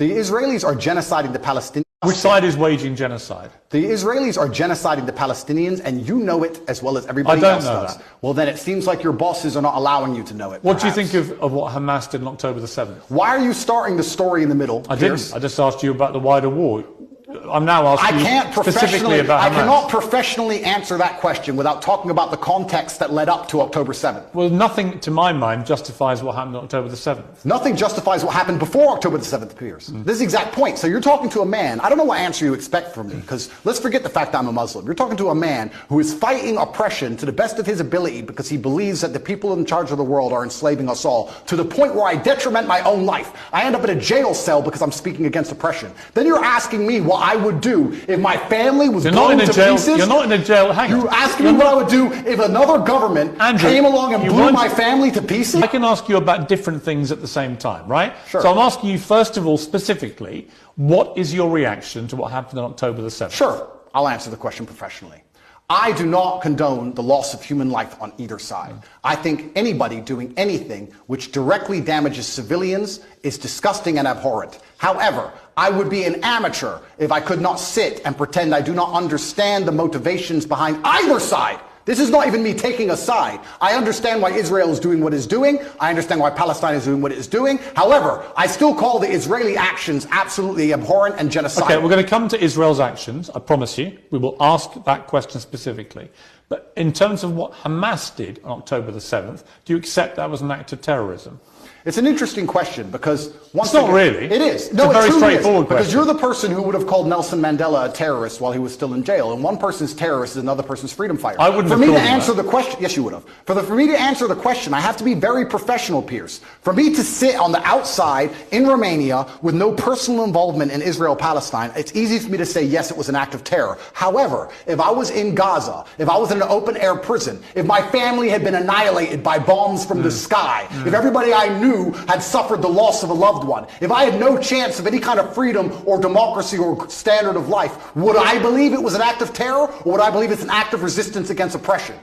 The Israelis are genociding the Palestinians. Which side is waging genocide? The Israelis are genociding the Palestinians, and you know it as well as everybody else does. That. Well, then it seems like your bosses are not allowing you to know it. What do you think of what Hamas did on October the 7th? Why are you starting the story in the middle? I didn't. I just asked you about the wider war. I'm now asking you specifically about Hamas. I cannot professionally answer that question without talking about the context that led up to October 7th. Well, nothing, to my mind, justifies what happened on October the 7th. Nothing justifies what happened before October the 7th, Piers. This is the exact point. So you're talking to a man, I don't know what answer you expect from me, because let's forget the fact that I'm a Muslim. You're talking to a man who is fighting oppression to the best of his ability because he believes that the people in charge of the world are enslaving us all, to the point where I detriment my own life. I end up in a jail cell because I'm speaking against oppression. Then you're asking me what I would do if my family was blown to pieces. You're not in a jail. Hang on. You're asking me what I would do if another government came along and blew my family to pieces? I can ask you about different things at the same time, right? Sure. So I'm asking you, first of all, specifically, what is your reaction to what happened on October the 7th? Sure. I'll answer the question professionally. I do not condone the loss of human life on either side. I think anybody doing anything which directly damages civilians is disgusting and abhorrent. However, I would be an amateur if I could not sit and pretend I do not understand the motivations behind either side. This is not even me taking a side. I understand why Israel is doing what it's doing. I understand why Palestine is doing what it's doing. However, I still call the Israeli actions absolutely abhorrent and genocidal. Okay, we're going to come to Israel's actions, I promise you. We will ask that question specifically. But in terms of what Hamas did on October the 7th, do you accept that was an act of terrorism? It's an interesting question because once again, not really. It is. No, it's a very straightforward question. Because you're the person who would have called Nelson Mandela a terrorist while he was still in jail, and one person's terrorist is another person's freedom fighter. I wouldn't For have me to called answer that. the question, yes, you would have. For me to answer the question, I have to be very professional, Piers. For me to sit on the outside in Romania with no personal involvement in Israel-Palestine, it's easy for me to say yes, it was an act of terror. However, if I was in Gaza, if I was in an open-air prison, if my family had been annihilated by bombs from the sky, if everybody I knew had suffered the loss of a loved one, if I had no chance of any kind of freedom or democracy or standard of life, would I believe it was an act of terror, or would I believe it's an act of resistance against oppression?